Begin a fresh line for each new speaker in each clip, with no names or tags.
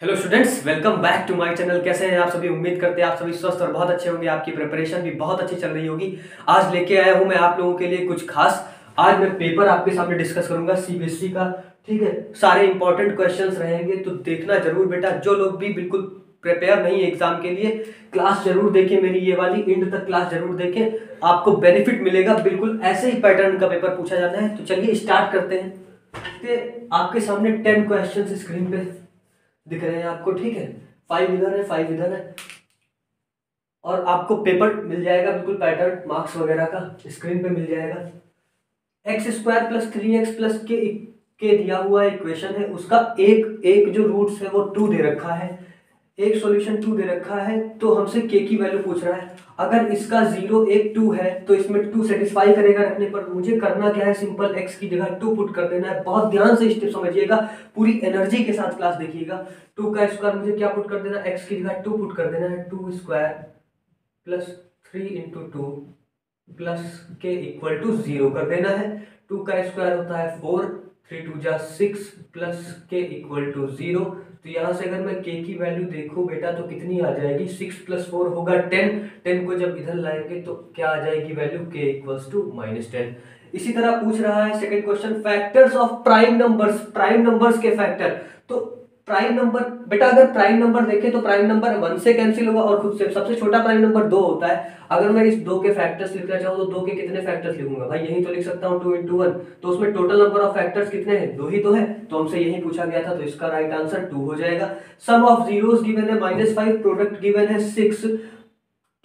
Hello students, welcome back to my channel. कैसे हैं आप सभी? उम्मीद करते हैं आप सभी स्वस्थ और बहुत अच्छे होंगे। आपकी प्रिपरेशन भी बहुत अच्छी चल रही होगी। आज लेके आया हूं मैं आप लोगों के लिए कुछ खास। आज मैं पेपर आपके सामने डिस्कस करूंगा सीबीएसई का। ठीक है, सारे इंपॉर्टेंट क्वेश्चंस रहेंगे तो देखना जरूर बेटा। जो लोग भी बिल्कुल प्रिपेयर नहीं है एग्जाम के लिए, क्लास जरूर देखें मेरी ये वाली, एंड तक क्लास जरूर देखें, आपको बेनिफिट मिलेगा। बिल्कुल ऐसे ही पैटर्न का पेपर पूछा जाना है। तो चलिए स्टार्ट करते हैं। आपके सामने 10 क्वेश्चन स्क्रीन पे दिख रहे हैं आपको। ठीक है, 5 इधर है, 5 इधर है, और आपको पेपर मिल जाएगा बिल्कुल पैटर्न मार्क्स वगैरह का स्क्रीन पे मिल जाएगा। X square plus 3x plus के दिया हुआ इक्वेशन है, उसका एक एक जो रूट्स है वो 2 दे रखा है, एक सॉल्यूशन 2 दे रखा है। तो हमसे के की वैल्यू पूछ रहा है। अगर इसका 0 1 2 है तो इसमें 2 सेटिस्फाई करेगा रखने पर। मुझे करना क्या है, सिंपल x की जगह 2 पुट कर देना है। बहुत ध्यान से स्टेप समझिएगा, पूरी एनर्जी के साथ क्लास देखिएगा। 2 का स्क्वायर मुझे क्या पुट कर देना है, x की जगह 2 पुट कर देना है। 2 स्क्वायर प्लस 3 इंटू 2 प्लस के इक्वल टू 0 कर देना है। 2 का स्क्वायर होता है 4, 3 2 जा 6 प्लस के इक्वल टू 0। तो यहाँ से अगर मैं k की वैल्यू देखूं बेटा तो कितनी आ जाएगी, 6 प्लस 4 होगा 10। 10 को जब इधर लाएंगे तो क्या आ जाएगी वैल्यू, k इक्वल्स टू -10। इसी तरह पूछ रहा है second question, factors of prime numbers, prime numbers के फैक्टर। तो प्राइम नंबर बेटा, अगर प्राइम नंबर देखें तो प्राइम नंबर 1 से कैंसिल होगा और खुद से सबसे छोटा प्राइम नंबर 2 होता है। अगर मैं इस 2 के फैक्टर्स लिखना चाहूँ तो 2 के कितने फैक्टर्स लिखूंगा भाई, यही तो लिख सकता हूँ 2 इंटू 1। तो उसमें टोटल नंबर ऑफ फैक्टर्स कितने हैं, 2 ही तो है। तो हमसे यही पूछा गया था, तो इसका राइट आंसर 2 हो जाएगा। सम ऑफ जीरोस गिवन है -5, प्रोडक्ट गिवन है 6।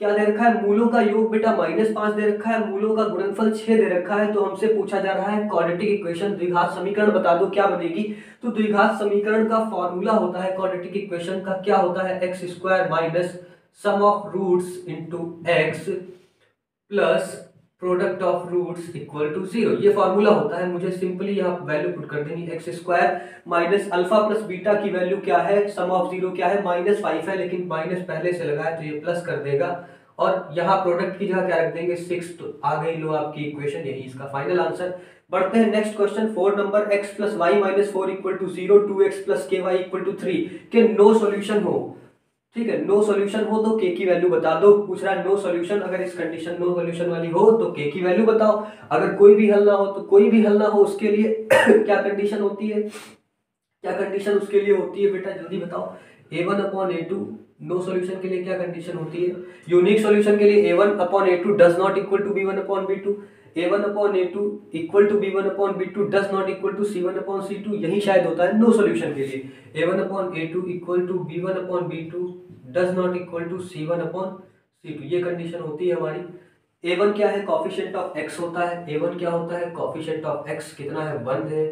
क्या दे रखा है, मूलों का योग बेटा -5 दे रखा है, मूलों का गुणनफल 6 दे रखा है। तो हमसे पूछा जा रहा है क्वाड्रेटिक इक्वेशन, द्विघात समीकरण बता दो क्या बनेगी। तो द्विघात समीकरण का फॉर्मूला होता है क्वाड्रेटिक इक्वेशन का, क्या होता है, X square minus sum of roots into X plus product of roots equal to 0। ये फॉर्मूला होता है। मुझे सिंपली यहाँ वैल्यू पुट कर देनी, x square minus alpha plus beta की वैल्यू क्या है, सम ऑफ 0 क्या है, -5 है, लेकिन माइनस पहले से लगा है तो ये प्लस कर देगा। और यहाँ प्रोडक्ट की जगह क्या रख देंगे, 6। तो आ गई लो आपकी इक्वेशन, यही इसका फाइनल आंसर। बढ़ते हैं next question, 4 number, x plus Y minus 4 equal to 0, 2x plus K Y equal to 3 के नो सोल्यूशन हो। ठीक है, नो सॉल्यूशन हो तो के की वैल्यू बता दो। पूछ रहा है नो सॉल्यूशन, अगर इस कंडीशन नो सॉल्यूशन वाली हो तो के की वैल्यू बताओ। अगर कोई भी हल ना हो तो कोई भी हल ना हो उसके लिए क्या कंडीशन होती है, क्या कंडीशन उसके लिए होती है बेटा, जल्दी बताओ। a1 upon a2 no solution के लिए क्या कंडीशन होती है, यूनिक सॉल्यूशन के लिए a1 upon a2 does not equal to b1 upon b2, a1 upon a2 equal to b1 upon b2 does not equal to c1 upon c2। यही शायद होता है नो सॉल्यूशन के लिए, a1 upon a2 equal to b1 upon b2 does not equal to c1 upon c2। ये condition होती है हमारी। a1 क्या है, कॉफिशिएंट ऑफ x होता है। a1 क्या होता है, कॉफिशिएंट ऑफ x कितना है, 1 है।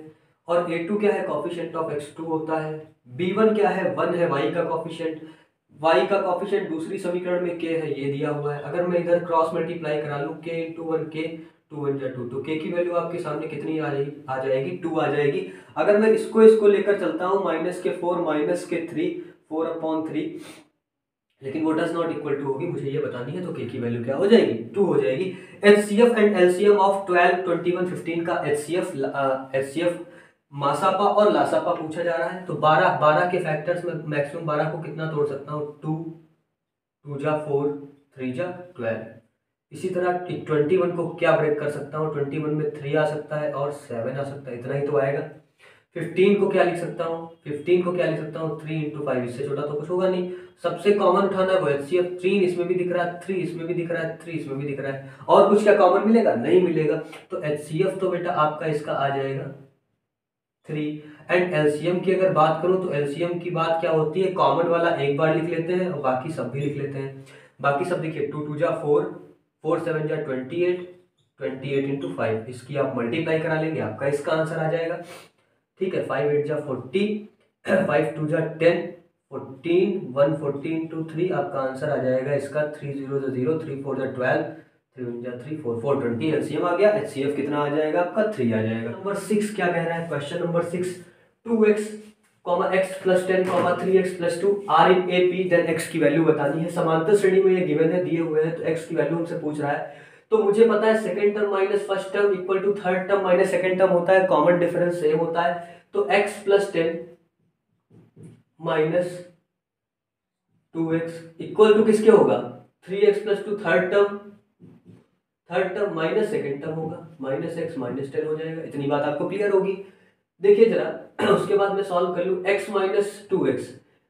और a2 क्या है, कॉफिशिएंट ऑफ x2 होता है। b1 क्या है, 1 है, y का कॉफिशिएंट। y का कॉफिशिएंट दूसरी समीकरण में k है, ये दिया हुआ है। अगर मैं इधर क्रॉस मल्टीप्लाई करा लूं, k इंटू 1 k, 2 1 जा 2, तो k की वैल्यू आपके सामने कितनी आ जाएगी 2 आ जाएगी। अगर मैं इसको लेकर चलता हूँ, -4 -3 4 अपॉन 3, लेकिन वो डज नॉट इक्वल टू होगी, मुझे ये बतानी है। तो के की वैल्यू क्या हो जाएगी, 2 हो जाएगी। एचसीएफ एंड एलसीएम ऑफ 12 21 15 का एचसीएफ मासापा और लासापा पूछा जा रहा है। तो 12 के फैक्टर्स में मैक्सिमम 12 को कितना तोड़ सकता हूँ, 2 2 जा 4 3 जा 12। इसी तरह 21 को क्या ब्रेक कर सकता हूँ, 21 में 3 आ सकता है और 7 आ सकता है, इतना ही तो आएगा। 15 को क्या लिख सकता हूँ, 15 को क्या लिख सकता हूँ, 3 इंटू 5, इससे छोटा तो कुछ होगा नहीं। सबसे कॉमन उठाना है वो एचसीएफ, 3 इसमें भी दिख रहा है, 3 इसमें भी दिख रहा है, 3 इसमें भी दिख रहा है, और कुछ क्या कॉमन मिलेगा, नहीं मिलेगा। तो एचसीएफ तो बेटा आपका इसका आ जाएगा 3। एंड एलसीएम की अगर बात करूं तो एलसीएम की बात क्या होती है, कॉमन वाला एक बार लिख लेते हैं और बाकी सब भी लिख लेते हैं। बाकी सब देखिए, 2 2 जा 4, 4 7 जा 28, 28 इंटू 5, इसकी आप मल्टीप्लाई करा लेंगे, आपका इसका आंसर आ जाएगा। ठीक है, 5 8 जा 40, 5 2 जा 10, 14 1 14 2 3, आपका आंसर आ जाएगा इसका 3 0 0 3 4 जा 12, 3 1 जा 3 4 4 20। एलसीएम आ गया, एचसीएफ कितना आ जाएगा आपका 3 आ जाएगा। नंबर 6 क्या कह रहा है, question number 6, 2x x plus 10 3x plus 2 are in A P, then x की वैल्यू बतानी है। समांतर श्रेणी में ये गिवन है, दिए हुए हैं, तो x की वैल्यू हमसे पूछ रहा है। तो मुझे पता है second term minus first term equal to third term minus second term होता है, कॉमन डिफरेंस सेम होता है। तो x plus 10 minus 2x equal to किसके होगा, 3x plus 2 third term minus second term होगा, माइनस एक्स माइनस 10 हो जाएगा। इतनी बात आपको क्लियर होगी। देखिए जरा उसके बाद मैं सॉल्व कर लूँ, x माइनस 2x,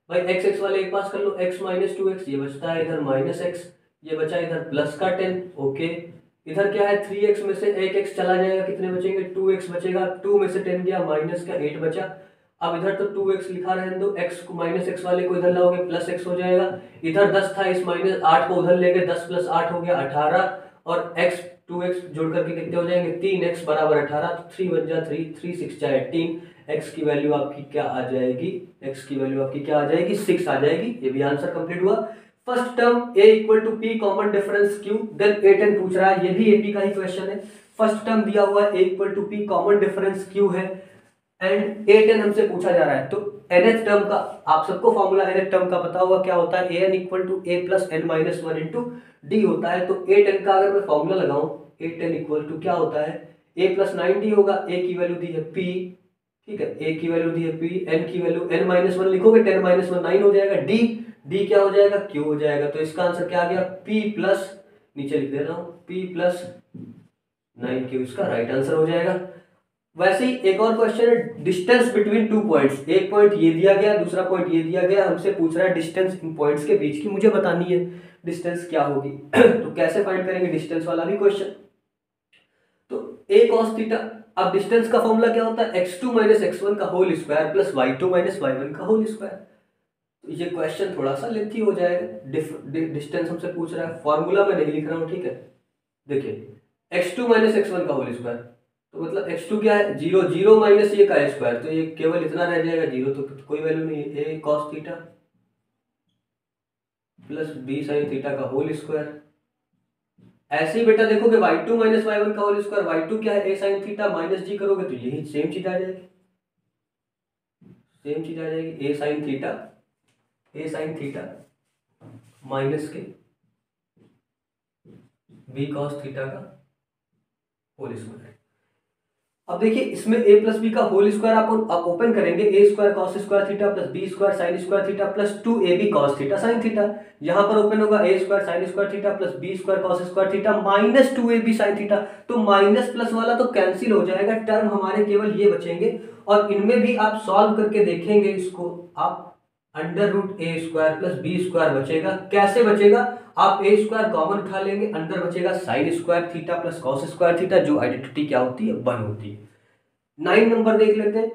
भाई x x वाले एक पास कर लो, x माइनस 2x, ये बचता है इधर माइनस एक्स, ये बचा इधर प्लस का 10। ओके, इधर क्या है 3x में से एक x चला जाएगा, कितने बचेंगे 2x बचेगा, 2 में से 10 गया माइनस का 8 बचा। अब इधर तो 2x लिखा रहने दो, x को माइनस x वाले को इधर लाओगे प्लस x हो जाएगा। इधर 10 था, इस माइनस 8 को उधर ले गए, 10 प्लस 8 हो गया 18, और x 2x जोड़ करके कितने हो जाएंगे 3x बराबर 18, तो 3 बन जा 3, 3 6 जा 18, x की वैल्यू आपकी क्या आ जाएगी, x की वैल्यू आपकी क्या आ जाएगी 6 आ जाएगी। ये भी आंसर कंप्लीट हुआ। First term a equal to p common difference q, then a10 पूछ रहा है, ये भी AP का ही क्वेश्चन है। फर्स्ट टर्म दिया हुआ है a equal to p common difference q है, एंड a10 हमसे पूछा जा रहा है। तो nth टर्म का आप सबको फॉर्मूला nth टर्म का पता होगा, क्या होता है an equal to a plus n minus 1 into d होता है। तो a10 का अगर मैं फॉर्मूला लगाऊं, a10 इक्वल टू क्या होता है a प्लस 9d होगा, a की वैल्यू दी है p, ठीक है, a की वैल्यू दी है p, n की वैल्यू n माइनस 1 लिखोगे, 10 माइनस 1 9 हो जाएगा, d क्या हो जाएगा q हो जाएगा। तो इसका आंसर क्या आ गया p प्लस, नीचे लिख दे रहा हूं p प्लस 9q, इसका राइट आंसर हो जाएगा। वैसे ही एक और क्वेश्चन है, डिस्टेंस बिटवीन टू पॉइंट्स, एक पॉइंट ये दिया गया, दूसरा पॉइंट ये दिया गया, हमसे पूछ रहा है डिस्टेंस इन पॉइंट्स के बीच की मुझे बतानी है, डिस्टेंस क्या होगी। तो कैसे फाइंड करेंगे डिस्टेंस वाला भी क्वेश्चन। तो a cos थीटा, अब डिस्टेंस का फॉर्मूला क्या होता है x2 माइनस x1 का whole square plus y2 minus y1 का होल स्क्वायर। तो ये क्वेश्चन थोड़ा सा लेंथी हो जाएगा, डिस्टेंस हमसे पूछ रहा है, फॉर्मूला मैं नहीं लिख रहा हूँ, ठीक है। देखिए x2 माइनस x1 का होल स्क्वायर, तो मतलब x2 क्या है 0, 0 माइनस ये का स्क्वायर, तो ये केवल इतना रह जाएगा 0, तो कोई वैल्यू नहीं है, a cos theta plus b sin theta का होल स्क्वायर। ऐसे ही बेटा देखोगे y2 माइनस y1 का होल स्क्वायर, y2 क्या है a sin theta minus g करोगे तो यही सेम चीज आ जाएगी, सेम चीज आ जाएगी, a sin थीटा माइनस के b cos थीटा का होल स्क्वायर। अब देखिए इसमें a प्लस बी का होल स्क्वायर आप ओपन करेंगे, a square cos square theta plus b square sine square theta plus 2ab cos theta sine theta. यहाँ पर ओपन होगा a square sine square theta plus b square cos square theta minus 2ab sine theta. तो minus plus वाला तो cancel हो जाएगा, term हमारे केवल ये बचेंगे। और इनमें भी आप सॉल्व करके देखेंगे इसको, आप अंडर रूट ए स्क्वायर प्लस बी स्क्वायर बचेगा। कैसे बचेगा, आप ए स्क्वायर कॉमन उठा लेंगे, अंदर बचेगा sine square theta plus cos square theta, जो आइडेंटिटी क्या होती है 1 होती है। 9 नंबर देख लेते हैं,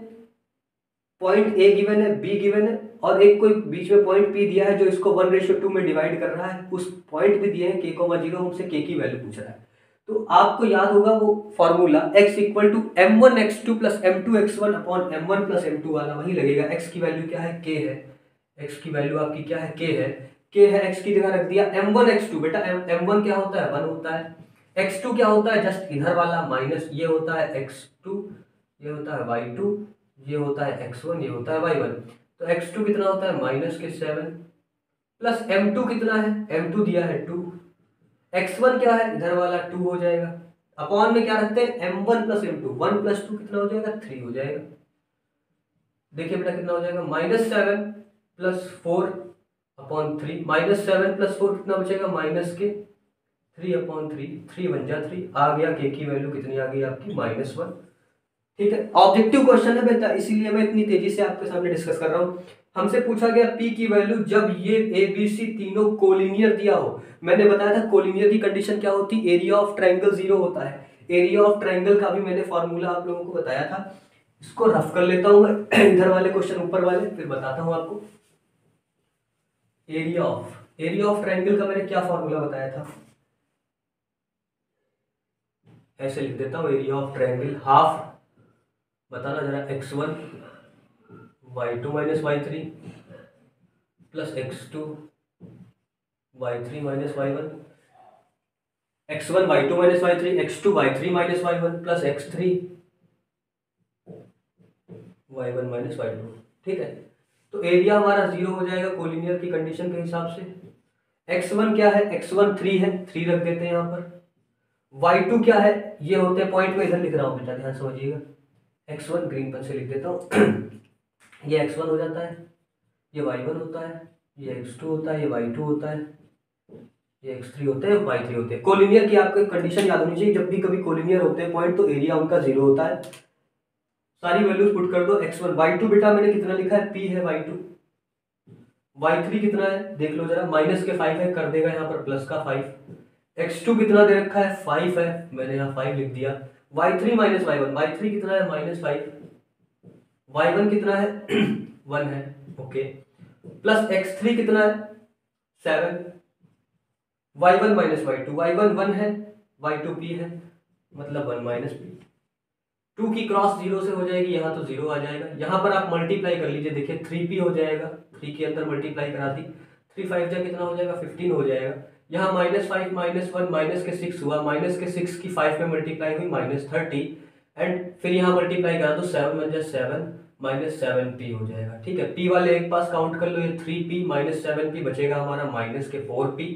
पॉइंट ए गिवन है, बी गिवन है, और एक कोई बीच में पॉइंट पी दिया है जो इसको 1:2 में डिवाइड कर रहा है। उस पॉइंट भी दिए हैं k,0, हमसे k की वैल्यू पूछ रहा है। तो आपको याद होगा वो formula x equal to m1 x2 plus m2 x1 upon m1 plus m2 वाला वही लगेगा। x की वैल्यू क्या है k है, x की वैल्यू आपकी क्या है k है, k है, x की जगह रख दिया m1 x2। बेटा m1 क्या होता है 1 होता है, x2 क्या होता है जस्ट इधर वाला माइनस, ये होता है x2, ये होता है y2, ये होता है x1, ये होता है y1। तो x2 कितना होता है माइनस के 7 प्लस m2 कितना है, m2 दिया है 2, x1 क्या है इधर वाला 2 हो जाएगा, अपॉन में क्या रखते हैं m1 प्लस m2, 1 प्लस 2 कितना हो जाएगा 3 हो जाएगा। देखिए बेटा कितना हो जाएगा -7 प्लस 4 अपॉन 3, -7 प्लस 4 कितना बचेगा माइनस के 3 अपॉन 3, 3 बन जा 3, आ गया k की वैल्यू कितनी आ गई आपकी -1। ठीक है, ऑब्जेक्टिव क्वेश्चन है बेटा, इसीलिए मैं इतनी तेजी से आपके सामने डिस्कस कर रहा हूँ। हमसे पूछा गया p की वैल्यू जब ये a b c तीनों कोलिनियर दिया हो। मैंने बताया था कोलिनियर की कंडीशन क्या होती, एरिया ऑफ ट्रायंगल 0 होता है। एरिया ऑफ ट्रायंगल का भी मैंने फॉर्मूला आप लोगों को बताया था, इसको रफ कर लेता हूँ मैं इधर वाले क्वेश्चन ऊपर वाले, फिर बताता हूँ आपको। एरिया ऑफ ट्रायंगल का मैंने क्या फॉर्मूला बताया था, ऐसे लिख देता हूँ, एरिया ऑफ ट्रायंगल हाफ, बताना जरा x1 y2 minus y3 plus x2 y3 minus y1, x1 y2 minus y3, x2 y3 minus y1 plus x3 y1 minus y2। ठीक है, तो एरिया हमारा 0 हो जाएगा कोलिनियर की कंडीशन के हिसाब से। x1 क्या है, x1 3 है, 3 रख देते हैं यहाँ पर। y2 क्या है, ये होते हैं पॉइंट में इधर लिख रहा हूँ बेटा, ध्यान समझिएगा, x1 ग्रीन पेन से लिख देता हूँ ये x1 हो जाता है, ये y1 होता है, ये x2 होता है, ये y2 होता है, ये x3 होता है, y3 होते हैं। कोलिनियर की आपको एक कंडीशन याद होनी चाहिए, जब भी कभी कोलिनियर होते हैं पॉइंट तो एरिया उनका 0 होता है। सारी वैल्यूज पुट कर दो। x1 y2 बेटा मैंने कितना लिखा है, p है y2। y3 कितना है देख लो जरा, माइनस के 5 है, कर देगा यहाँ पर प्लस का 5। x2 कितना दे रखा है, 5 है, मैंने यहाँ 5 लिख दिया। y3 माइनस y1, y3 कितना है -5, y1 कितना है 1 है, ओके। प्लस x3 कितना है 7, y1 माइनस y2, y1 1 है, y2 p है, मतलब 1 माइनस p। 2 की क्रॉस 0 से हो जाएगी, यहाँ तो 0 आ जाएगा। यहाँ पर आप मल्टीप्लाई कर लीजिए, देखिए 3p हो जाएगा, 3 के अंदर मल्टीप्लाई करा दी, 3 5 जा कितना हो जाएगा 15 हो जाएगा। यहाँ -5 -1 माइनस के 6 हुआ, माइनस के 6 की 5 में मल्टीप्लाई हुई -30, एंड फिर यहाँ मल्टीप्लाई करा तो 7 बन जाए 7 -7p हो जाएगा। ठीक है, p वाले एक पास काउंट कर लो, ये 3p -7p बचेगा हमारा माइनस के 4p,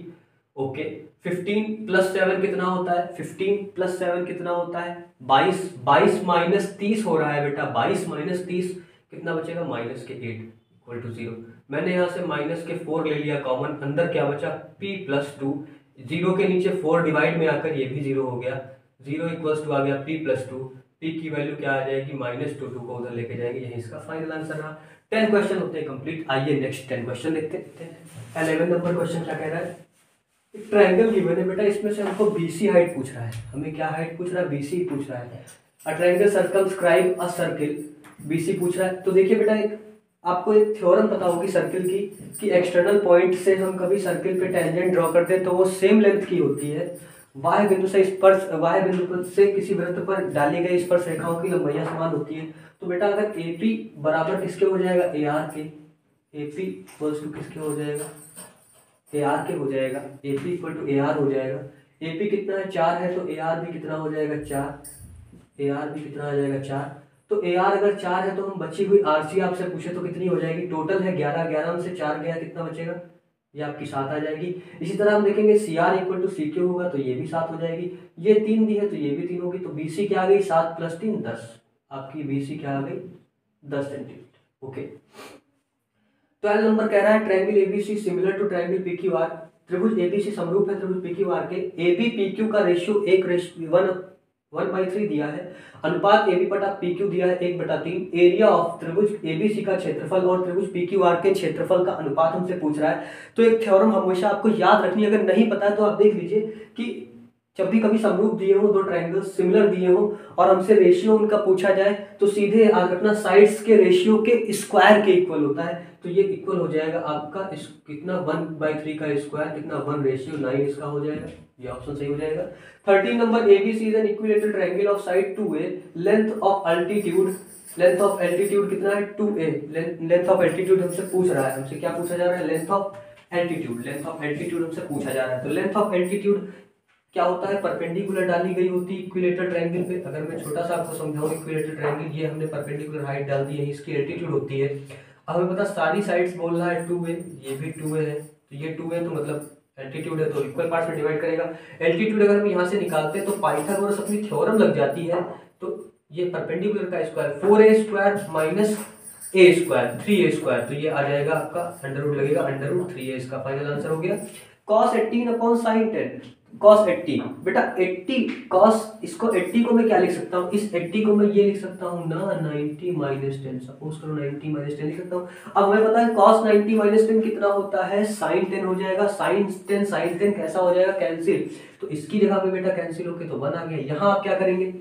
ओके। 15 प्लस 7 कितना होता है, 15 प्लस 7 कितना होता है 22, 22 माइनस 30 हो रहा है बेटा, 22 माइनस 30 कितना बचेगा माइनस के 8 इक्वल टू 0। मैंने यहाँ से माइनस के 4 ले लिया कॉमन, अंदर क्या बचा p प्लस 2, 0 के नीचे 4 डिवाइड में आकर ये भी 0 हो गया, 0 इक्वल्स टू आ गया p प्लस 2, p की वैल्यू क्या आ जाएगी -2 को उधर लेके जाएंगे, यही इसका फाइनल आंसर रहा। 10 क्वेश्चन होते हैं कंप्लीट। आइए नेक्स्ट 10 क्वेश्चन देखते हैं। 11 नंबर क्वेश्चन क्या कह रहा है, एक ट्रायंगल गिवन है बेटा, इसमें से हमको BC हाइट पूछ रहा है, हमें क्या हाइट पूछ रहा है, BC पूछ रहा है। A triangle circumscribe a circle, BC पूछ रहा है। तो देखिए बेटा, एक आपको एक थ्योरम पता होगी सर्किल की, कि एक्सटर्नल पॉइंट से हम कभी सर्किल पे टेंजेंट ड्रॉ करते हैं तो वो सेम लेंथ की होती है। वाय बिंदु से स्पर्श, वाय बिंदु से किसी वृत्त पर डाली गई स्पर्श रेखाओं की लंबाइयां समान होती है। तो बेटा अगर AP बराबर किसके हो जाएगा, AR के, AP इक्वल्स टू किसके हो जाएगा, AR के हो जाएगा, AP इक्वल टू AR हो जाएगा। AP कितना है 4 है, तो AR भी कितना हो जाएगा 4, AR भी कितना आ जाएगा 4। तो AR अगर 4 है तो हम बची हुई RC आपसे पूछे तो कितनी हो जाएगी, टोटल है 11, 11 में से 4 गया कितना बचेगा, ये आपकी 7 आ जाएगी। इसी तरह हम देखेंगे CR इक्वल टू CQ होगा तो ये भी 7 हो जाएगी, ये 3 दी है तो ये भी 3 होगी, तो BC क्या आ गई 7 + 3 10, आपकी BC क्या आ गई 10 सेंटीमीटर, ओके। 12 नंबर कह रहा है triangle ABC similar to triangle PQR, त्रिभुज ABC समरूप है त्रिभुज PQR के, AB PQ का रेशियो 1:3 दिया है, अनुपात AB बटा PQ दिया है 1/3, एरिया ऑफ त्रिभुज ABC का क्षेत्रफल और त्रिभुज PQR के क्षेत्रफल का अनुपात हमसे पूछ रहा है। तो एक थ्योरम हमेशा आपको याद रखनी है, अगर नहीं पता है तो आप देख लीजिए कि जब भी कभी समरूप दिए हो, दो ट्रायंगल्स सिमिलर दिए हो और हमसे रेशियो उनका पूछा जाए तो सीधे याद रखना साइड्स के रेशियो के स्क्वायर के इक्वल होता है। तो ये इक्वल हो जाएगा आपका कितना 1/3 का स्क्वायर, कितना 1:9 इसका हो जाएगा, ये ऑप्शन सही हो जाएगा। 13 number ABC is an equilateral triangle of side 2A, length of altitude, length of altitude कितना है 2A, लेंथ ऑफ एल्टीट्यूड हमसे पूछ रहा है, हमसे क्या पूछा जा रहा है, length of altitude, length of altitude हमसे पूछा जा रहा है। तो लेंथ ऑफ एल्टीट्यूड क्या होता है, परपेंडिकुलर डाली गई होती है इक्विलेटरल ट्रायंगल पे। अगर मैं छोटा सा आपको समझाऊं, इक्विलेटरल ट्रायंगल ये हमने परपेंडिकुलर हाइट डाल दी है, इसकी एल्टीट्यूड होती है। अब हमें पता सारी साइड्स बोल रहा है 2A, ये भी 2A है, तो ये 2A तो मतलब एल्टीट्यूड है तो इक्वल पार्ट्स में डिवाइड करेगा। एल्टीट्यूड अगर हम यहाँ से निकालते हैं तो पाइथागोरस अपनी थ्योरम लग जाती है, तो ये परपेंडिकुलर का square 4A² minus A² 3A², तो ये आ जाएगा आपका अंडर लगेगा √3A, इसका फाइनल आंसर हो गया। cos 18 अपॉन sin 10, cos 80 बेटा 80 cos, इसको 80 को मैं क्या लिख सकता हूँ, इस 80 को मैं ये लिख सकता हूँ ना 90 - 10, सपोज करो 90 - 10 लिख सकता हूँ। अब हमें पता है cos 90 - 10 कितना होता है, sin 10 हो जाएगा, sin 10 कैसा हो जाएगा कैंसिल, तो इसकी जगह पे बेटा कैंसिल होके तो 1 आ गया। यहाँ आप क्या करेंगे,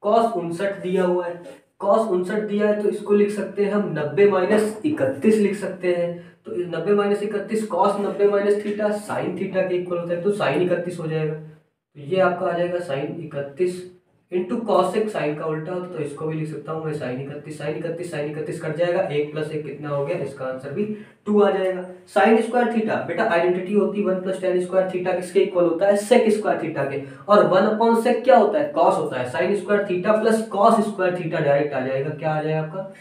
cos 59 दिया हुआ है, cos 59 दिया है तो इसको लिख सकते हैं हम 90 - 31 लिख सकते हैं, तो 90 - 31 cos 90 - थीटा sin थीटा के इक्वल होता है, तो sin 31 हो जाएगा। तो ये आपका आ जाएगा sin 31 इंटू कॉसेक साइन का उल्टा होता, तो इसको भी लिख सकता हूँ मैं sin 31 कट जाएगा, 1 + 1 कितना हो गया, इसका आंसर भी 2 आ जाएगा। sin² थीटा बेटा आइडेंटिटी होती है 1 + tan² थीटा किसके इक्वल होता है, sec² थीटा के, और 1/sec क्या होता है, cos होता है, sin² theta plus cos² theta direct आ जाएगा, क्या आ जाएगा आपका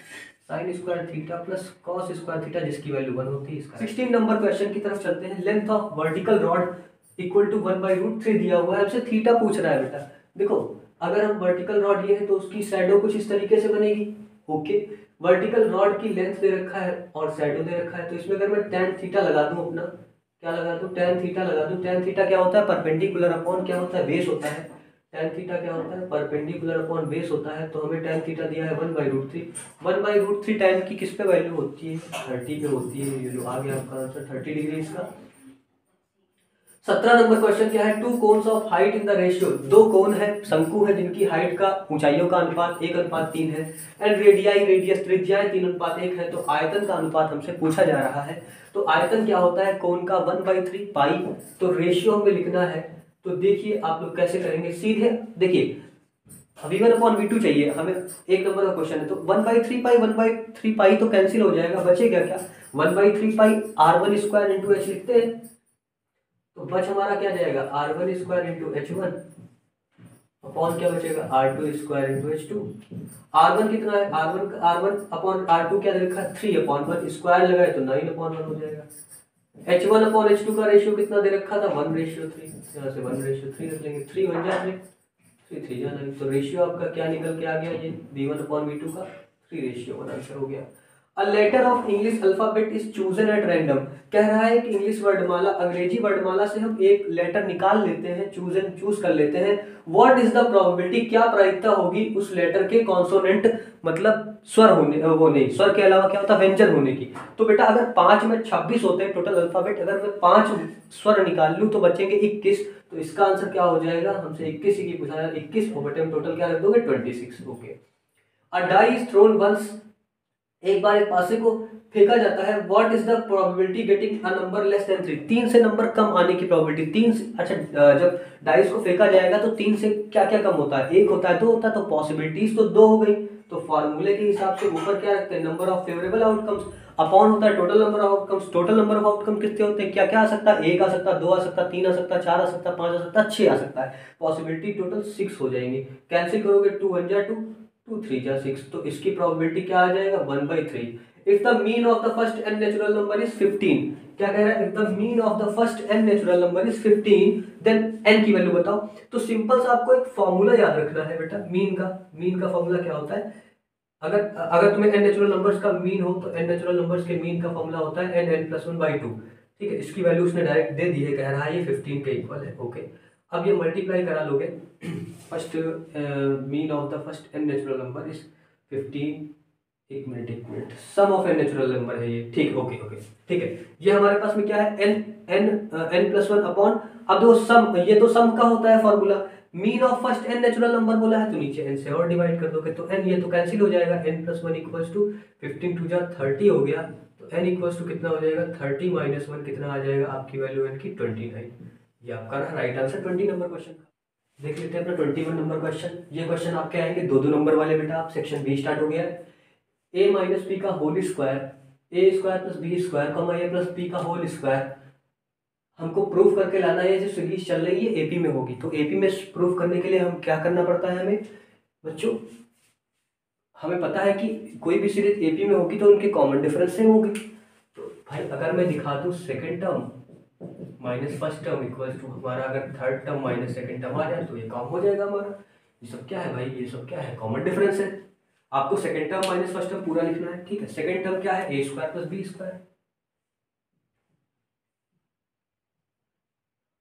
sin² theta plus cos² theta, जिसकी वैल्यू 1 होती है इसका। 16 नंबर क्वेश्चन की तरफ चलते हैं। Length of vertical rod equal to 1/√3 दिया हुआ है, हमसे थीटा पूछ रहा है बेटा। देखो अगर हम वर्टिकल रॉड ये है तो उसकी शैडो कुछ इस तरीके से बनेगी, ओके। वर्टिकल रॉड की लेंथ दे रखा है और शैडो दे रखा है, तो इसमें अगर मैं टेन थीटा लगा दूं, अपना क्या लगा दूं, टेन थीटा लगा दूं। टेन थीटा क्या होता है, परपेंडिकुलर अपॉन क्या होता है, बेस होता है। टेन थीटा क्या होता है, परपेंडिकुलर अपॉन बेस होता है। तो हमें टेन थीटा दिया है 1/√3। 1/√3 टाइम की किस पे वैल्यू होती है, 30 पे होती है। ये जो आ गया आपका आंसर 30 डिग्री इसका। 17 नंबर क्वेश्चन क्या है, to cons of height in the ratio, दो कोन है, शंकु है, जिनकी हाइट का ऊंचाइयों का अनुपात 1:3 है। एंड रेडियाई रेडियस त्रिज्याएं 3:1 है। तो आयतन का अनुपात हमसे पूछा जा रहा है। तो आयतन क्या होता है, कोन का 1/3 पाई। तो रेशियो हमें लिखना है। तो देखिए आप लोग कैसे करेंगे, सीधे देखिए V1/V2 चाहिए हमें, एक नंबर का क्वेश्चन है। तो 1/3 पाई 1/3 पाई तो कैंसिल हो जाएगा, बचेगा क्या, 1/3 पाई R1² इंटू H लिखते हैं। तो बच हमारा क्या जाएगा, R1² इंटू H1 अपॉन क्या बचेगा, R2² इंटू H2। R1 कितना है, R1 अपॉन R2 क्या लिखा है, 3/1, स्क्वायर लगाए तो 9/1 हो जाएगा। H1 अपॉन H2 का रेशियो कितना दे रखा था, 1/3। यहाँ से 1/3 रख लेंगे, 3 1 जा 3 3 जा 9। तो रेशियो आपका क्या निकल के आ गया, ये V1/V2 का 3:1 आंसर हो गया। A letter of English alphabet is chosen at random। कह रहा है कि इंग्लिश वर्णमाला, अंग्रेजी वर्णमाला से हम एक लेटर निकाल लेते हैं, चूज कर लेते हैं। व्हाट इज द प्रोबेबिलिटी, क्या प्रायिकता होगी उस लेटर के कॉन्सोनेंट, मतलब स्वर होने, वो नहीं, स्वर के अलावा क्या होता है, व्यंजन होने की। तो बेटा अगर 5 में 26 होते हैं टोटल अल्फाबेट, अगर मैं 5 स्वर निकाल लूँ तो बचेंगे 21। तो इसका आंसर क्या हो जाएगा, हमसे 21 ही की पूछा है, 21 को बटे में टोटल क्या रख दोगे, 26। Okay. A die is thrown once, एक बार एक पासे को फेंका जाता है। What is the probability getting a number less than 3, 3 से नंबर कम आने की प्रोबेबिलिटी। 3 से, अच्छा जब डाइस को फेंका जाएगा तो 3 से क्या क्या कम होता है, 1 होता है, 2 होता है, तो पॉसिबिलिटीज तो 2 हो गई। तो फॉर्मूले के हिसाब से ऊपर क्या रखते हैं, number of favourable outcomes upon होता है total number of outcomes. Total number of outcome कितने होते हैं, क्या क्या आ सकता है, 1 आ सकता है, 2 आ सकता है, 3 आ सकता है, 4 आ सकता है, 5 आ सकता है, 6 आ सकता है। पॉसिबिलिटी टोटल 6 हो जाएंगी। कैंसिल करोगे, 2 1 जा 2, 2 3 जा 6। तो इसकी प्रोबेबिलिटी क्या आ जाएगा, 1/3। If the mean of the first n natural number is 15, क्या कह रहा है, if the mean of the first n natural number is 15, then n की वैल्यू बताओ। तो सिंपल सा आपको एक फॉर्मूला याद रखना है बेटा, मीन का फॉर्मूला क्या होता है, अगर तुम्हें n नेचुरल नंबर्स का मीन हो तो n नेचुरल नंबर्स के मीन का फॉर्मूला होता है n+1/2। ठीक है, इसकी वैल्यू उसने डायरेक्ट दे दी है, कह रहा है ये 15 के इक्वल है। ओके, अब ये मल्टीप्लाई करा लोगे, first mean of the first n natural number is 15, एक minute, sum of N natural number है ये, ठीक, ओके ओके, ठीक है। ये हमारे पास में क्या है, n+1 अपॉन, अब देखो सम, ये तो सम का होता है formula, mean of first n natural number बोला है तो नीचे n से और डिवाइड कर दोगे तो n, ये तो कैंसिल हो जाएगा, n+1 इक्वल्स टू 15 2 जा 30 हो गया। तो n इक्वल्स टू कितना हो जाएगा, 30 - 1 कितना आ जाएगा, आपकी वैल्यू n की 29। ये आपका राइट आंसर 20 नंबर क्वेश्चन का। देख लेते हैं अपना 21 नंबर क्वेश्चन। ये क्वेश्चन आपके आएंगे 2 नंबर वाले बेटा। आप सेक्शन बी स्टार्ट हो गया है। a माइनस बी का whole square, a² + b² a + b का होल स्क्वायर हमको प्रूफ करके लाना है। जो सीरीज चल रही है एपी में होगी, तो एपी में प्रूफ करने के लिए हम क्या करना पड़ता है हमें बच्चों, हमें पता है कि कोई भी सीरीज एपी में होगी तो उनके कॉमन डिफरेंस सेम होगी। तो भाई अगर मैं दिखा दूँ second term minus first term equal to हमारा, अगर third term minus second term आ जाए तो ये काम हो जाएगा हमारा। ये सब क्या है भाई, ये सब क्या है, कॉमन डिफरेंस है। आपको second term minus first term पूरा लिखना है, ठीक है। सेकेंड टर्म क्या है, a² + b²।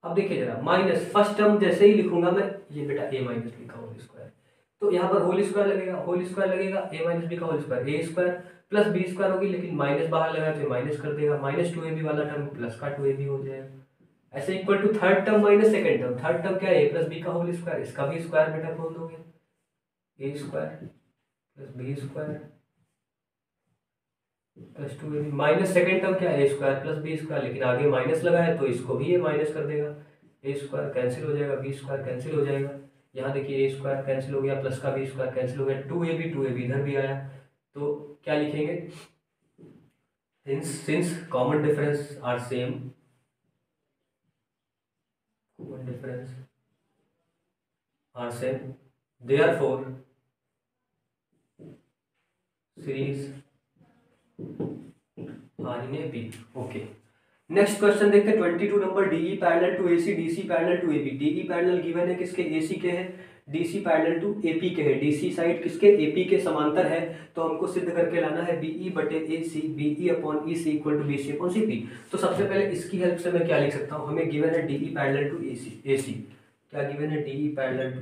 अब देखिए जरा, माइनस फर्स्ट टर्म जैसे ही लिखूंगा मैं, ये बेटा a - b का होल स्क्वायर, तो यहाँ पर होल स्क्वायर लगेगा, a - b का होल स्क्वायर, a² + b² होगी, लेकिन माइनस बाहर लगा तो माइनस कर देगा, -2ab वाला टर्म प्लस का 2ab हो जाएगा। ऐसे equal to third term minus second term, third term क्या है, a + b का होल स्क्वायर, इसका भी स्क्वायर बेटा बोल दोगे, a² + b² + 2ab, minus second term क्या है, a² + b², लेकिन आगे माइनस लगा है तो इसको भी ये माइनस कर देगा, a² कैंसिल हो जाएगा, b² कैंसिल हो जाएगा। यहाँ देखिए a² कैंसिल हो गया, प्लस का b² कैंसिल हो गया, 2ab इधर भी आया, तो क्या लिखेंगे, since common difference are same, common difference are same, therefore series are in A. Okay, next question देखते हैं 22 number. DE parallel to AC, DC parallel to AB। DE parallel given है किसके, AC के हैं, DC पैरेलल टू AP के है, DC side किसके, AP के समांतर है, तो हमको सिद्ध करके लाना है BE बटे AC, BE upon EC equal to BC upon CP। तो सबसे पहले इसकी हेल्प से मैं क्या लिख सकता हूँ, हमें गिवन है DE पैरेलल टू AC, क्या गिवन है, DE parallel to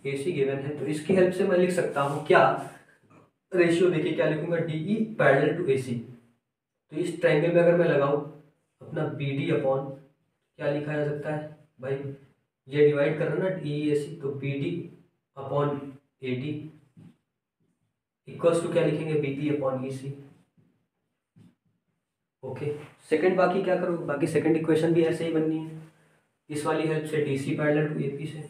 AC given है, तो इसकी हेल्प से मैं लिख सकता हूँ क्या, रेशियो देखिए क्या लिखूंगा, DE पैरेलल टू AC। तो इस ट्रायंगल में अगर मैं लगाऊं अपना BD अपॉन, क्या लिखा जा सकता है भाई, ये डिवाइड करना ना DEAC, तो BD upon AD equals to क्या लिखेंगे, BE upon EC। Okay, second बाकी क्या करूँ, बाकी सेकंड इक्वेशन भी ऐसे ही बननी है, इस वाली हेल्प से DC पैरेलल टू AP से।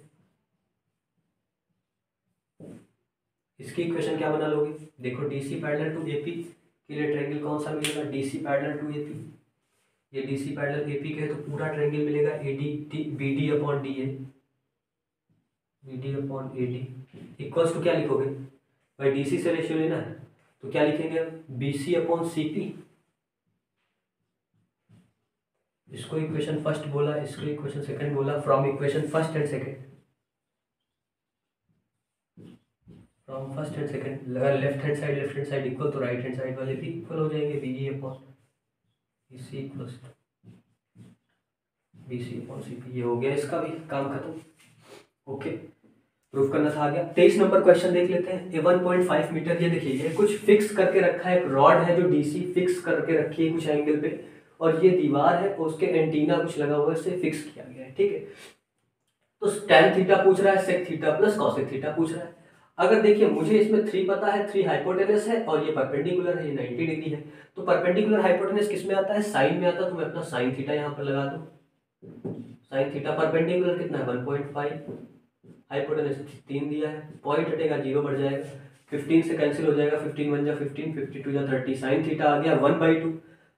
इसकी इक्वेशन क्या बना लोगे, देखो DC पैरेलल टू AP के लिए ट्रायंगल कौन सा मिलेगा, DC पैरेलल टू AP, ये DC पैरेलल AP के है तो पूरा ट्रायंगल मिलेगा BD upon DA, BD upon AD equals to क्या लिखोगे भाई, DC से रेशियो लेना है तो क्या लिखेंगे, BC अपॉन CP, इसको इक्वेशन फर्स्ट बोला, इसको इक्वेशन सेकंड बोला, from equation first and second, from first and second, left hand side equal तो राइट हैंड साइड वाले भी इक्वल हो जाएंगे, BE upon EC equals BC upon CP। ये हो गया, इसका भी काम खत्म। ओके, प्रूफ करना था आ गया। 23 नंबर क्वेश्चन देख लेते हैं। ये 1.5 मीटर, ये देखिए ये कुछ फिक्स करके रखा है, एक रॉड है जो DC फिक्स करके रखी है कुछ एंगल पे, और ये दीवार है और उसके एंटीना कुछ लगा हुआ है, इससे फिक्स किया गया है, ठीक है। तो tan थीटा पूछ रहा है, sec theta plus cosec theta पूछ रहा है। अगर देखिए मुझे इसमें 3 पता है, 3 हाइपोटेनस है और ये परपेंडिकुलर है, ये 90 डिग्री है, तो परपेंडिकुलर हाइपोटेनस किस में आता है, साइन में आता है, तो मैं अपना साइन थीटा यहाँ पर लगा दूं, साइन थीटा परपेंडिकुलर कितना है 1.5, हाइपोटेनस 3 दिया है, पॉइंट हटेगा 0 बढ़ जाएगा, 15 से कैंसिल हो जाएगा, 15 1 जा 15, 52 जा 30, साइन थीटा आ गया 1/2।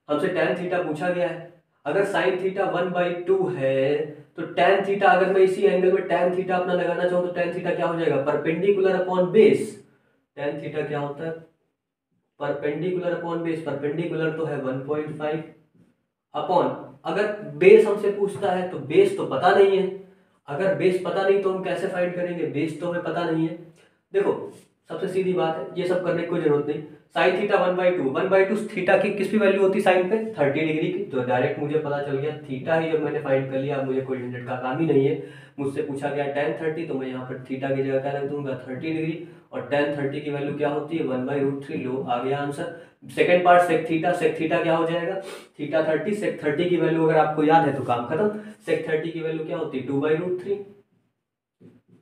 हमसे tan थीटा पूछा गया है, अगर साइन थीटा 1/2 है तो tan थीटा, अगर मैं इसी एंगल में tan थीटा अपना लगाना चाहूँ तो tan थीटा क्या हो जाएगा, perpendicular upon base, tan theta क्या होता है, परपेंडिकुलर अपॉन बेस, परपेंडिकुलर तो है 1.5 अपॉन, अगर बेस हमसे पूछता है तो बेस तो पता नहीं है, अगर बेस पता नहीं तो हम कैसे फाइंड करेंगे, बेस तो हमें पता नहीं है। देखो सबसे सीधी बात है, ये सब करने की कोई जरूरत नहीं, साइन थीटा 1/2 थीटा की किस भी वैल्यू होती है साइन पे 30 डिग्री की, तो डायरेक्ट मुझे पता चल गया थीटा ही, जब मैंने फाइंड कर लिया, अब मुझे कोई झंझट का काम ही नहीं है। मुझसे पूछा गया tan 30, तो मैं यहाँ पर थीटा की जगह क्या रख दूंगा 30 डिग्री, और tan 30 की वैल्यू क्या होती है 1/√3, लो आ गया answer. Second part sec theta क्या हो जाएगा, थीटा 30, सेक 30 की वैल्यू अगर आपको याद है तो काम खत्म, सेक 30 की वैल्यू क्या होती है 2/√3,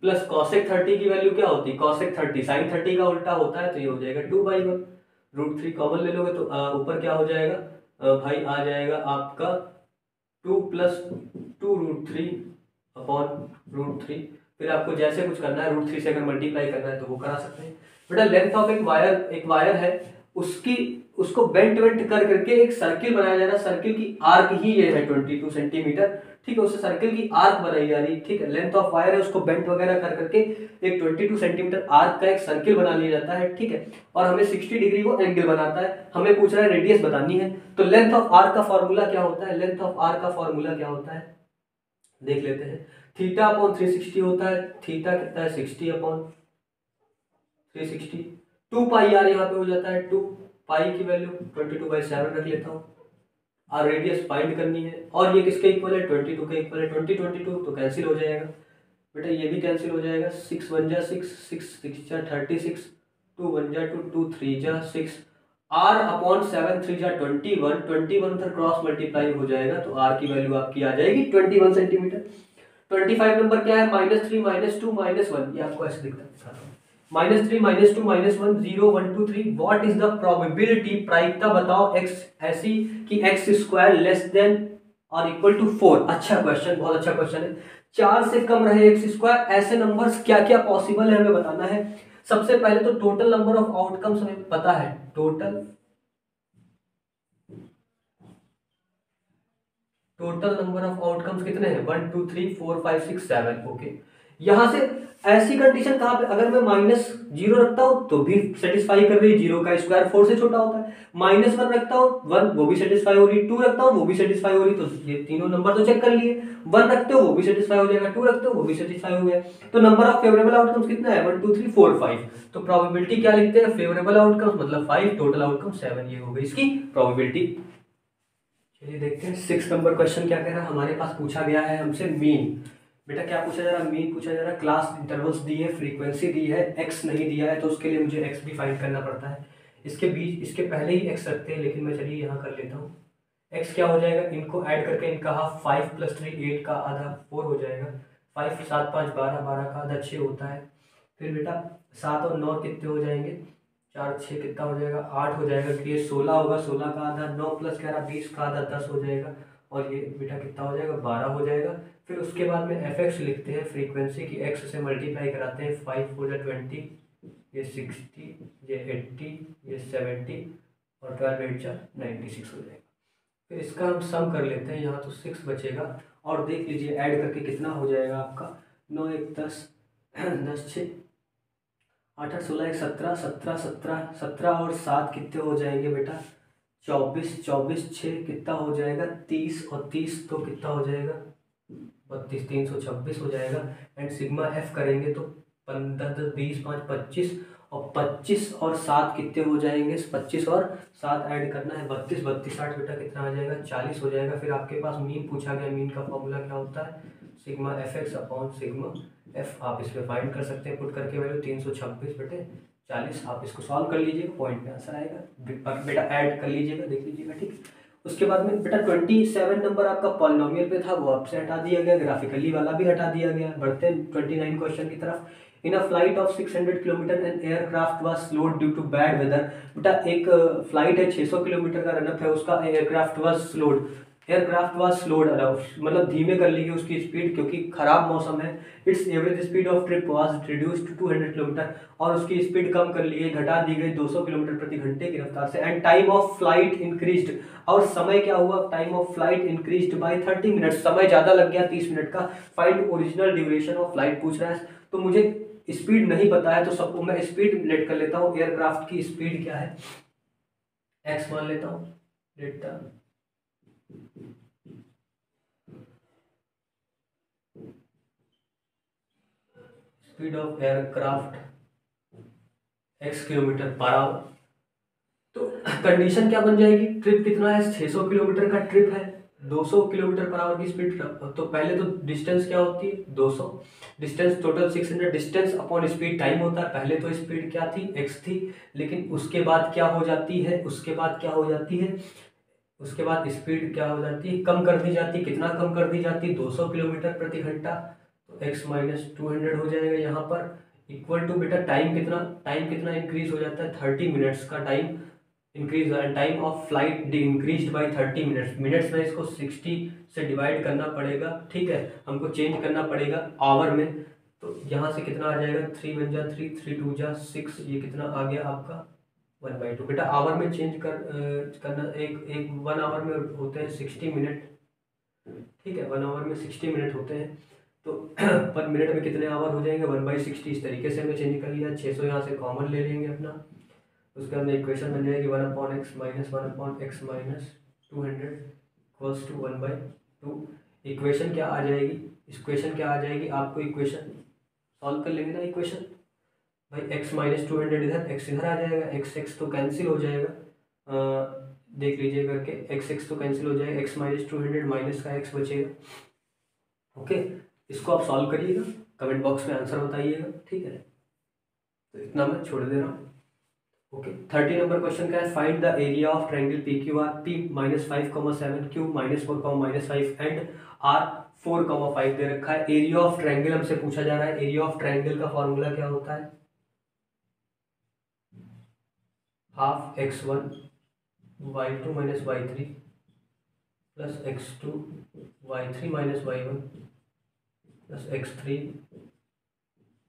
प्लस कॉसेक 30 की वैल्यू क्या होती है, कॉसेक 30 साइन 30 का उल्टा होता है, तो ये हो जाएगा 2/1, √3 कॉमन ले लोगे तो ऊपर क्या हो जाएगा, भाई आ जाएगा आपका 2 + 2√3 अपॉन √3, फिर आपको जैसे कुछ करना है √3 से अगर मल्टीप्लाई करना है तो वो करा सकते हैं। बेटा लेंथ ऑफ एक वायर है, उसको बेंट कर करके एक सर्किल बनाया जा रहा है, सर्किल की आर्क ही ये है 22 सेंटीमीटर, ठीक है, उससे सर्किल की आर्क बनाई जा रही है, ठीक है, लेंथ ऑफ वायर है, उसको बेंट वगैरह कर करके एक 22 सेंटीमीटर आर्क का एक सर्किल बना लिया जाता है, ठीक है, और हमें 60 डिग्री वो एंगल बनाता है, हमें पूछ रहा है रेडियस बतानी है, तो लेंथ ऑफ आर्क का फॉर्मूला क्या होता है, लेंथ ऑफ आर्क का फॉर्मूला क्या होता है देख लेते हैं, थीटा अपॉन 360 होता है, थीटा कितना है 60 अपॉन 360, 2 पाई आर यहाँ पे हो जाता है, 2 पाई की वैल्यू 22/7 रख लेता हूँ, और रेडियस फाइंड करनी है, और ये किसके इक्वल है 22 के इक्वल है, 22 तो कैंसिल हो जाएगा बेटा, ये भी कैंसिल हो जाएगा, 6 1 जा 6, 6 6 जा 36, 2 1 जा 2, 2 3 जा 6, r अपॉन 7 3 जा 21, 21 पर क्रॉस मल्टीप्लाई हो जाएगा तो r की वैल्यू आपकी आ जाएगी 21 सेंटीमीटर। 25 नंबर क्या है, -3 -2 -1, ये आपको ऐसे दिखता है, -3 -2 -1 0 1 2 3, व्हाट इज द प्रोबेबिलिटी, प्रायिकता बताओ x ऐसी कि x² लेस देन और इक्वल टू 4। अच्छा क्वेश्चन, बहुत अच्छा क्वेश्चन है, 4 से कम रहे x², ऐसे नंबर्स क्या क्या पॉसिबल है हमें बताना है। सबसे पहले तो टोटल नंबर ऑफ आउटकम्स हमें पता है, टोटल नंबर ऑफ आउटकम्स कितने हैं 1 2 3 4 5 6 7, ओके, यहाँ से ऐसी कंडीशन कहाँ पे, अगर मैं -0 रखता हूँ तो भी सेटिस्फाई कर रही है, 0 का स्क्वायर 4 से छोटा होता है। -1 रखता हूँ 1, वो भी सेटिस्फाई हो रही, 2 रखता हूँ वो भी सेटिस्फाई हो रही, तो ये तीनों नंबर तो चेक कर लिए। 1 रखते हो वो भी सेटिस्फाई हो जाएगा, 2 रखते हो वो भी सेटिस्फाई हो गया। तो नंबर ऑफ फेवरेबल आउटकम्स कितना है, 1 2 3 4 5। तो प्रोबेबिलिटी क्या लिखते हैं, फेवरेबल आउटकम्स मतलब 5, टोटल आउटकम 7, ये हो गई इसकी प्रोबेबिलिटी। चलिए देखते हैं 6 नंबर क्वेश्चन क्या कह रहा है। हमारे पास पूछा गया है हमसे मीन। बेटा क्या पूछा जा रहा है, मीन पूछा जा रहा है। क्लास इंटरवल्स दी है, फ्रीक्वेंसी दी है, एक्स नहीं दिया है, तो उसके लिए मुझे एक्स भी फाइंड करना पड़ता है। इसके बीच, इसके पहले ही एक्स रखते हैं, लेकिन मैं चलिए यहाँ कर लेता हूँ। एक्स क्या हो जाएगा, इनको ऐड करके इनका हाफ 5 + 3 8 का आधा 4 हो जाएगा। 5 7 5 12, 12 का आधा 6 होता है। फिर बेटा 7 और 9 कितने हो जाएंगे, 4 6 कितना हो जाएगा, 8 हो जाएगा। फिर ये 16 होगा, 16 का आधा 9 + 11 20 का आधा 10 हो जाएगा। और ये बेटा कितना हो जाएगा, 12 हो जाएगा। फिर उसके बाद में एफ एक्स लिखते हैं, फ्रीक्वेंसी की एक्स से मल्टीप्लाई कराते हैं। 5 4 20, ये 60, ये 80, ये 70 और 12 8 4 96 हो जाएगा। फिर इसका हम सम कर लेते हैं, यहाँ तो 6 बचेगा। और देख लीजिए ऐड करके कितना हो जाएगा आपका, 9 1 10 10 6 8 8 16 1 17 17 17 17 और 7 कितने हो जाएंगे बेटा, 24 24 6 कितना हो जाएगा, 30 और 30 तो कितना हो जाएगा, 32 326 हो जाएगा। एंड सिग्मा एफ करेंगे तो 15 10 20 5 25 और 25 और 7 कितने हो जाएंगे, 25 और 7 ऐड करना है 32 32 8 बेटा कितना आ जाएगा, 40 हो जाएगा। फिर आपके पास मीन पूछा गया, मीन का फॉर्मूला क्या होता है, sigma F x upon sigma F. आप इसमें फाइंड कर सकते हैं, पुट करके वैल्यू 326 बटे 40। आप इसको सॉल्व कर लीजिएगा, पॉइंट में आंसर आएगा। बेटा ऐड कर लीजिएगा, देख लीजिएगा ठीक। उसके बाद में बेटा 27 नंबर आपका पॉलिनोमियल पे था, वो आपसे हटा दिया गया, ग्राफिकली वाला भी हटा दिया गया। बढ़ते हैं 29 क्वेश्चन की तरफ। In a flight of 600 kilometre an aircraft was slowed due to bad weather. बेटा एक फ्लाइट है 600 किलोमीटर का रनअप है उसका, aircraft was slowed, aircraft was slowed मतलब धीमे कर ली गई उसकी स्पीड क्योंकि खराब मौसम है। Its average speed of trip was reduced to 200 kilometre, और उसकी स्पीड कम कर ली गई, घटा दी गई 200 किलोमीटर प्रति घंटे की रफ्तार से। And time of flight increased, और समय क्या हुआ, time of flight increased by 30 minute, समय ज्यादा लग गया 30 मिनट का। Find original duration of flight पूछ रहा है, तो मुझे स्पीड नहीं पता है, तो सबको मैं स्पीड लेट कर लेता हूँ। एयरक्राफ्ट की स्पीड क्या है, एक्स मान लेता हूँ, data speed of aircraft x kilometre per hour. तो कंडीशन क्या बन जाएगी, ट्रिप कितना है, 600 किलोमीटर का ट्रिप है, 200 किलोमीटर पर आवर की स्पीड। तो पहले तो डिस्टेंस क्या होती है, 200, distance total 600, distance upon speed time होता है। पहले तो स्पीड क्या थी, x थी, लेकिन उसके बाद क्या हो जाती है, उसके बाद क्या हो जाती है, उसके बाद स्पीड क्या हो जाती है, कम कर दी जाती है। कितना कम कर दी जाती है, 200 किलोमीटर प्रति घंटा। तो x - 200 हो जाएगा यहाँ पर, इक्वल टू बेटा टाइम कितना इंक्रीज हो जाता है, 30 मिनट्स का time increase. Time of flight increase by 30 minutes, minutes में इसको 60 से डिवाइड करना पड़ेगा, ठीक है, हमको चेंज करना पड़ेगा आवर में। तो यहाँ से कितना आ जाएगा, 3 1 जा 3, 3 2 जा 6, ये कितना आ गया आपका 1/2। बेटा आवर में चेंज करना, एक 1 आवर में होते हैं 60 मिनट, ठीक है, 1 आवर में 60 मिनट होते हैं। तो पर मिनट में कितने आवर हो जाएंगे, 1/60। इस तरीके से हमने चेंज कर लिया। 600 यहाँ से कॉमन ले लेंगे अपना, उसके बाद में इक्वेशन बन जाएगी 1/x - 1/x - 200 equals to 1/2। Equation क्या आ जाएगी, इक्वेशन क्या आ जाएगी आपको, इक्वेशन सॉल्व कर लेंगे ना। इक्वेशन भाई x - 200 इधर, x इधर आ जाएगा, x तो कैंसिल हो जाएगा, देख लीजिए करके, x तो कैंसिल हो जाएगा, x - 200 माइनस का x बचेगा। ओके, इसको आप सॉल्व करिएगा, कमेंट बॉक्स में आंसर बताइएगा, ठीक है। तो इतना मैं छोड़ दे रहा हूँ। ओके, 30 नंबर क्वेश्चन का है, find the area of triangle P Q R, p -5,7 q -4, -5 and r 4,5 दे रखा है। एरिया ऑफ ट्रायंगल हमसे पूछा जा रहा है। एरिया ऑफ ट्रायंगल का फॉर्मूला क्या होता है, half x1 y2 - y3 plus x2 y3 - y1 plus x3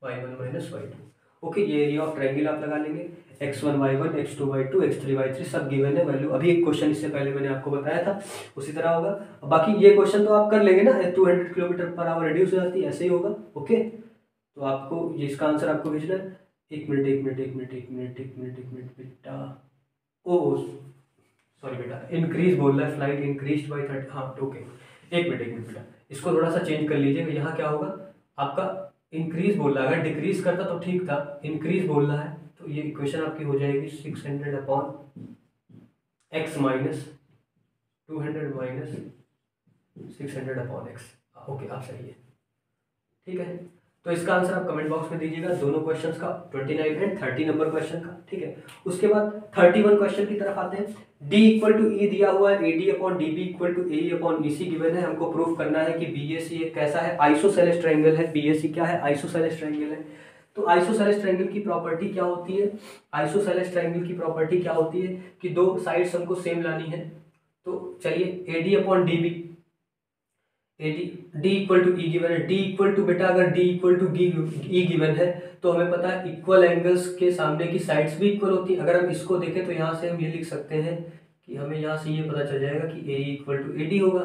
y1 - y2। Okay, ये एरिया ऑफ ट्रायंगल आप लगा लेंगे। x1 y1, x2 y2, x3 y3 सब गिवन है वैल्यू। अभी एक क्वेश्चन इससे पहले मैंने आपको बताया था, उसी तरह होगा। बाकी ये क्वेश्चन तो आप कर लेंगे ना, 200 किलोमीटर पर आवर रिड्यूस हो जाती है, ऐसे ही होगा। ओके, तो आपको इसका आंसर आपको भेजना है। एक मिनट एक मिनट एक मिनट एक मिनट एक मिनट एक मिनट बेटा, ओ सॉरी बेटा, इंक्रीज बोल रहा है, फ्लाइट इंक्रीज बाई 30, हाँ ओके। एक मिनट बेटा, इसको थोड़ा सा चेंज कर लीजिएगा। यहाँ क्या होगा आपका, इंक्रीज बोल रहा है, अगर डिक्रीज करता तो ठीक था, इंक्रीज बोल रहा है, तो ये इक्वेशन आपकी हो जाएगी 600 upon x minus 200 minus 600 upon x. Okay आप सही है, ठीक है। तो इसका आंसर आप कमेंट बॉक्स में दीजिएगा दोनों क्वेश्चंस का, 29 एंड 30 नंबर क्वेश्चन का, ठीक है। उसके बाद 31 क्वेश्चन की तरफ आते हैं। D इक्वल टू ई दिया हुआ है, AD upon DB equal to AE upon EC given है। हमको प्रूफ करना है कि BAC एक कैसा है, आइसोसेलेस ट्रायंगल है। BAC क्या है, आइसोसेलेस ट्रायंगल है। तो आइसोसेलेस ट्रायंगल की प्रॉपर्टी क्या होती है, आइसोसेलेस ट्रायंगल की प्रॉपर्टी क्या होती है कि दो साइड्स हमको सेम लानी है। तो चलिए AD upon DB, D equal to E given है। डी इक्वल टू बेटा, अगर D equal to E given है तो हमें पता है इक्वल एंगल्स के सामने की साइड्स भी इक्वल होती है। अगर हम इसको देखें तो यहाँ से हम ये लिख सकते हैं कि हमें यहाँ से ये पता चल जाएगा कि ए इक्वल टू ए डी होगा।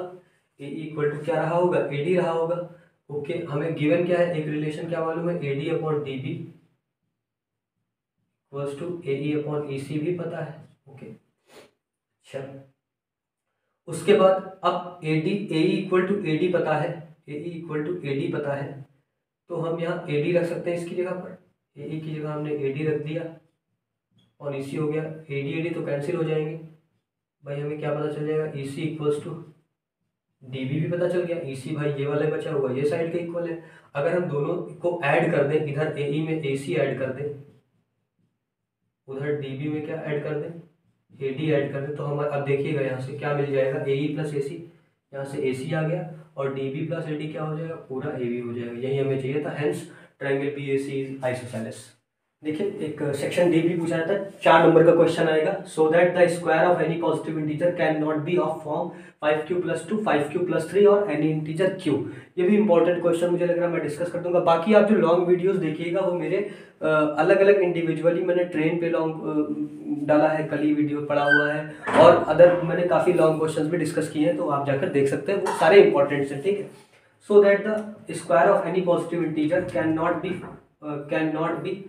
ए इक्वल टू क्या रहा होगा, ए डी रहा होगा। ओके, हमें गिवन क्या है, एक रिलेशन क्या मालूम है, A D upon D B equals to A E upon E C भी पता है। ओके अच्छा, उसके बाद अब A D A equal to A D पता है, A equal to A D पता है, तो हम यहाँ ए डी रख सकते हैं इसकी जगह पर। ए की जगह हमने ए डी रख दिया और ई सी हो गया। ए डी तो कैंसिल हो जाएंगे भाई, हमें क्या पता चल जाएगा, ई सी इक्वल्स टू डी बी भी पता चल गया। ई सी भाई ये वाला बचा हुआ, ये साइड के इक्वल है। अगर हम दोनों को ऐड कर दें, इधर ए में ए सी ऐड कर दें, उधर डी बी में क्या ऐड कर दें, ए डी ऐड कर दें, तो हमारा अब देखिएगा यहाँ से क्या मिल जाएगा, ए ई प्लस ए सी, यहाँ से ए सी आ गया और D B plus A D क्या हो जाएगा, पूरा ए बी हो जाएगा। यही हमें चाहिए था, hence triangle B A C is isosceles. देखिए एक सेक्शन डी भी पूछा जाता है, 4 नंबर का क्वेश्चन आएगा। So that the square of any positive integer can not be of form 5q + 2 5q + 3 और एनी इंटीजर q। ये भी इंपॉर्टेंट क्वेश्चन मुझे लग रहा है, मैं डिस्कस कर दूंगा। बाकी आप जो लॉन्ग वीडियोस देखिएगा वो मेरे अलग अलग इंडिविजुअली मैंने ट्रेन पे लॉन्ग डाला है, कल ही वीडियो पड़ा हुआ है, और अदर मैंने काफ़ी लॉन्ग क्वेश्चन भी डिस्कस किए हैं, तो आप जाकर देख सकते हैं, वो सारे इंपॉर्टेंट हैं, ठीक है। So that the square of any positive integer can not be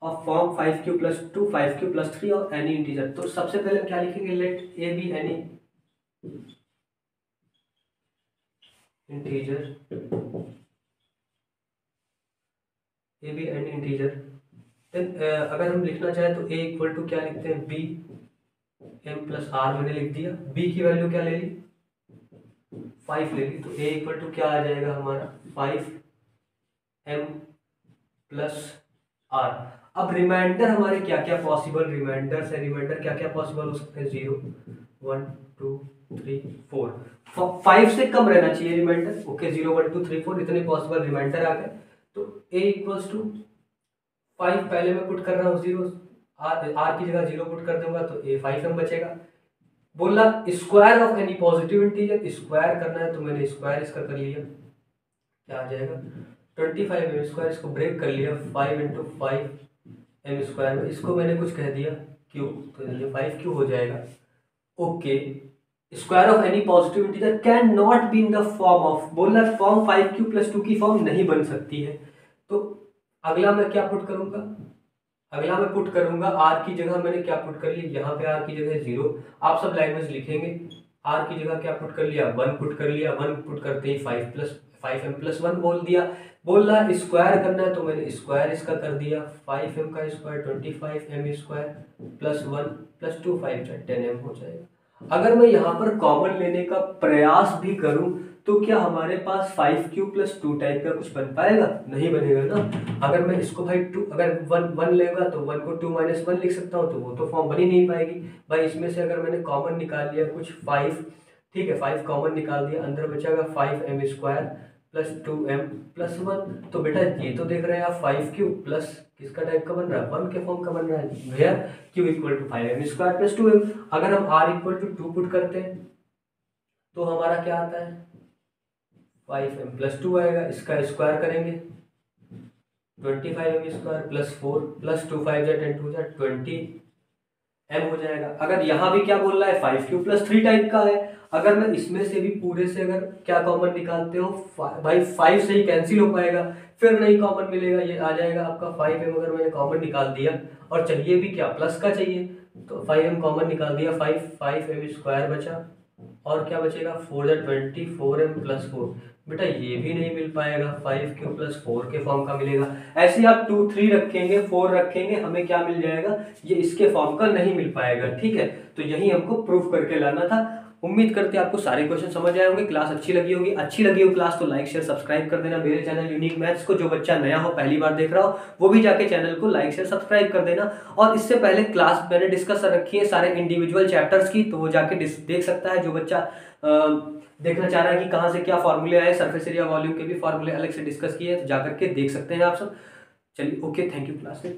of form 5q + 2 5q + 3 और एनी इंटीजर। तो सबसे पहले हम क्या लिखेंगे, let A B any integer, A B any integer. Then अगर हम लिखना चाहें तो ए इक्वल टू क्या लिखते हैं, बी एम प्लस आर मैंने लिख दिया। बी की वैल्यू क्या ले ली, 5 ले ली, तो ए इक्वल टू क्या आ जाएगा हमारा, 5m प्लस आर। अब रिमाइंडर हमारे क्या क्या पॉसिबल रिमाइंडर है, रिमाइंडर क्या क्या पॉसिबल हो सकते हैं, 0 1 2 3 4, 5 से कम रहना चाहिए रिमाइंडर। ओके 0 1 2 3 4 इतने पॉसिबल रिमाइंडर आ गए। तो a इक्वल्स टू 5 पहले मैं पुट कर रहा हूँ, 0 आर की जगह 0 पुट कर दूंगा तो a 5m बचेगा। बोला square of any positive integer, square करना है तो मैंने स्क्वायर इसका कर लिया, क्या आ जाएगा 25m स्क्वायर, इसको ब्रेक कर लिया 5 × 5m स्क्वायर में, इसको मैंने कुछ कह दिया q, तो ये 5q हो जाएगा। Okay, square of any positive integer can not be in the form of, बोला फॉर्म 5q + 2 की फॉर्म नहीं बन सकती है। तो अगला मैं क्या पुट करूंगा, अगला मैं पुट करूंगा आर की जगह मैंने क्या पुट कर लिया, यहाँ पे आर की जगह 0, आप सब लैंग्वेज लिखेंगे। आर की जगह क्या पुट कर लिया, 1 पुट कर लिया, 1 पुट करते ही 5m + 1 बोल दिया। बोल रहा स्क्वायर करना है तो मैंने स्क्वायर इसका कर दिया, 5m का square 25m square plus 1 + 2 5 10m हो जाएगा। अगर मैं यहाँ पर कॉमन लेने का प्रयास भी करूं तो क्या हमारे पास 5q + 2 टाइप का कुछ बन पाएगा, नहीं बनेगा ना। अगर मैं इसको भाई 2 अगर 1 लेगा तो 1 को 2 - 1 लिख सकता हूँ, तो वो तो फॉर्म बन ही नहीं पाएगी भाई। इसमें से अगर मैंने कॉमन निकाल लिया कुछ 5, ठीक है 5 कॉमन निकाल दिया, अंदर बचेगा 5m स्क्वायर प्लस 2m + 1। तो बेटा ये तो देख रहे हैं आप 5q प्लस किसका टाइप का बन रहा है, 1 के फॉर्म का बन रहा है भैया, q = 5m square plus 2m। अगर हम r = 2 पुट करते हैं तो हमारा क्या आता है, 5m + 2 आएगा, इसका स्क्वायर करेंगे 25m square plus 4 plus 2 5 10 2 20m हो जाएगा। अगर यहाँ भी क्या बोल रहा है 5q + 3 टाइप का है, अगर मैं इसमें से भी पूरे से अगर क्या कॉमन निकालते हो भाई 5 से ही कैंसिल हो पाएगा, फिर नहीं कॉमन मिलेगा, ये आ जाएगा आपका 5m अगर मैंने कॉमन निकाल दिया। और चाहिए भी क्या, प्लस का चाहिए, तो 5m कॉमन निकाल दिया, 5m स्क्वायर बचा, और क्या बचेगा 4 24m प्लस 4। बेटा ये भी नहीं मिल पाएगा, 5 प्लस 4 के फॉर्म का मिलेगा। ऐसे आप 2 3 रखेंगे 4 रखेंगे, हमें क्या मिल जाएगा, ये इसके फॉर्म का नहीं मिल पाएगा। ठीक है, तो यही हमको प्रूफ करके लाना था। उम्मीद करते हैं आपको सारे क्वेश्चन समझ आए होंगे, क्लास अच्छी लगी होगी। अच्छी लगी हो क्लास तो लाइक शेयर सब्सक्राइब कर देना मेरे चैनल यूनिक मैथ्स को। जो बच्चा नया हो, पहली बार देख रहा हो, वो भी जाके चैनल को लाइक शेयर सब्सक्राइब कर देना। और इससे पहले क्लास मैंने डिस्कस रखी है सारे इंडिविजुअल चैप्टर्स की, तो वो जाके देख सकता है। जो बच्चा देखना चाह रहा है कि कहाँ से क्या फॉर्मूले आए, सरफेस एरिया वॉल्यूम के भी फॉर्मूले अलग से डिस्कस किए, तो जाकर के देख सकते हैं आप सब। चलिए ओके, थैंक यू क्लास में।